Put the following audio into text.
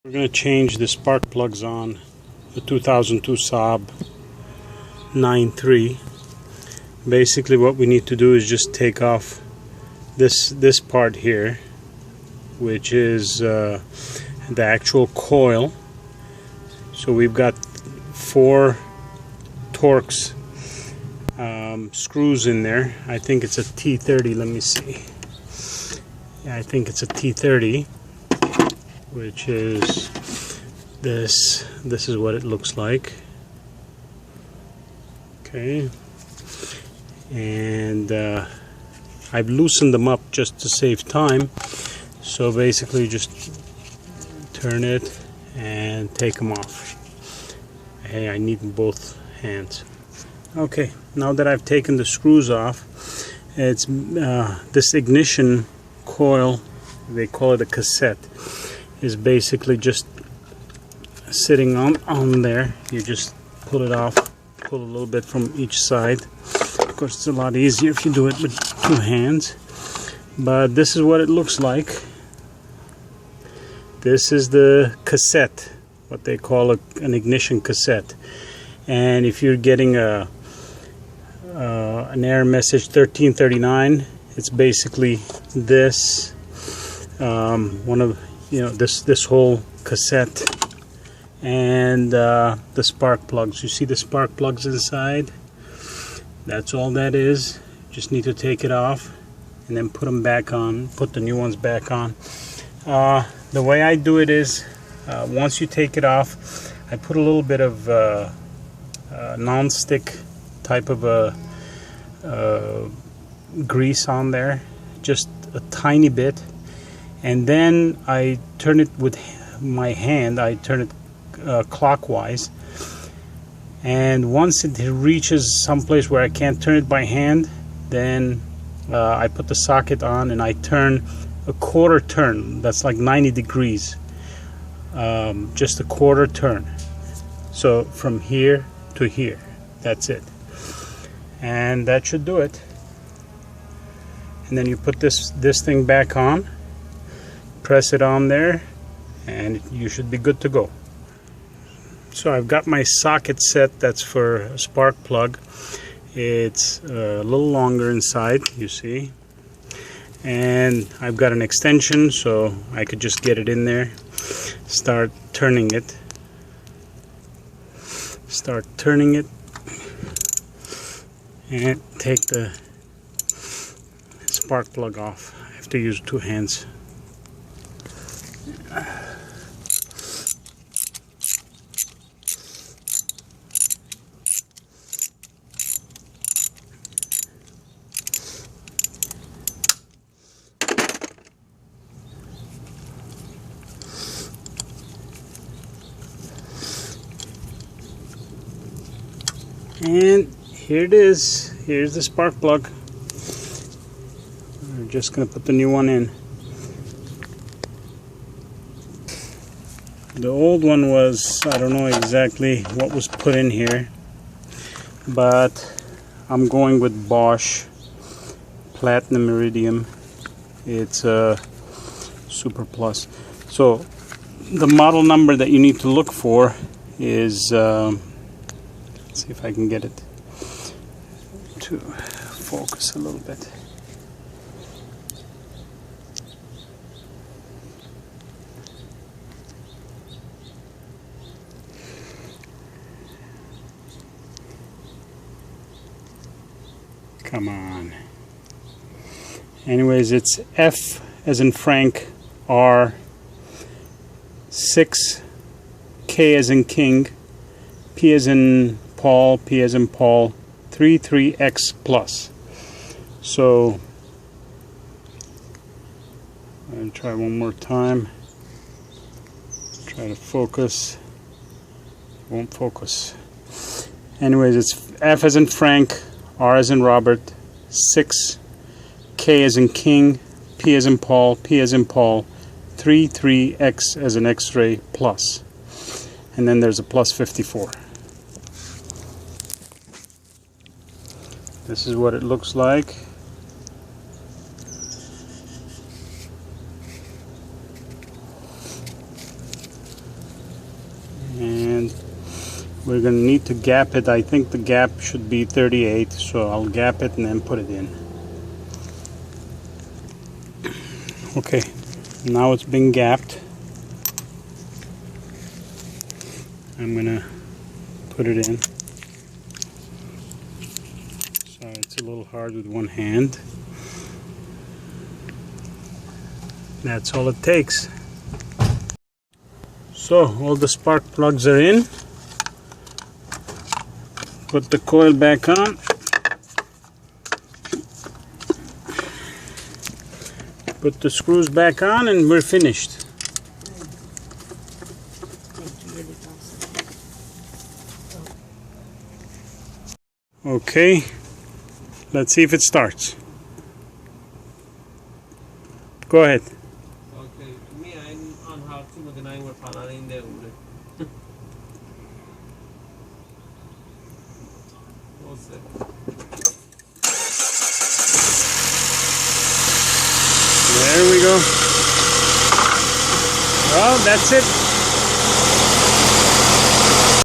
We're going to change the spark plugs on the 2002 Saab 9.3. Basically what we need to do is just take off this part here, which is the actual coil. So we've got 4 Torx screws in there. I think it's a T30. Let me see. Yeah, I think it's a T30, which is this is what it looks like. Okay, and I've loosened them up just to save time, so basically just turn it and take them off. Hey, I need both hands. Okay, now that I've taken the screws off, it's this ignition coil, they call it a cassette, is basically just sitting on there. You just pull it off, pull a little bit from each side. Of course, it's a lot easier if you do it with 2 hands, but this is what it looks like. This is the cassette, what they call an ignition cassette. And if you're getting an error message 1339, it's basically this this whole cassette and the spark plugs. You see the spark plugs inside? That's all that is. Just need to take it off and then put them back on, put the new ones back on. The way I do it is, once you take it off, I put a little bit of non-stick type of grease on there, just a tiny bit, and then I turn it with my hand. I turn it clockwise, and once it reaches someplace where I can't turn it by hand, then I put the socket on and I turn a quarter turn. That's like 90 degrees, just a quarter turn. So from here to here, that's it, and that should do it. And then you put this thing back on, press it on there, and you should be good to go. So I've got my socket set. That's for a spark plug. It's a little longer inside, you see, and I've got an extension, so I could just get it in there, start turning it, and take the spark plug off. I have to use 2 hands. And here it is. Here's the spark plug. We're just going to put the new one in. The old one was, I don't know exactly what was put in here, but I'm going with Bosch Platinum Iridium. It's a Super Plus. So the model number that you need to look for is, let's see if I can get it to focus a little bit. Come on. Anyways, it's F as in Frank, R, 6, K as in King, P as in Paul, P as in Paul, 33X plus. So I'll try one more time. Try to focus. Won't focus. Anyways, it's F as in Frank, R as in Robert, 6, K as in King, P as in Paul, P as in Paul, 33X as in X-ray plus. And then there's a plus 54. This is what it looks like. We're gonna need to gap it. I think the gap should be 38, so I'll gap it and then put it in. Okay, now it's been gapped. I'm gonna put it in. Sorry, it's a little hard with one hand. That's all it takes. So all the spark plugs are in. Put the coil back on. Put the screws back on and we're finished. Okay, let's see if it starts. Go ahead. Okay, me on how to मध्ये नाही वर पाला नाही दे उडे. There we go. Well, that's it.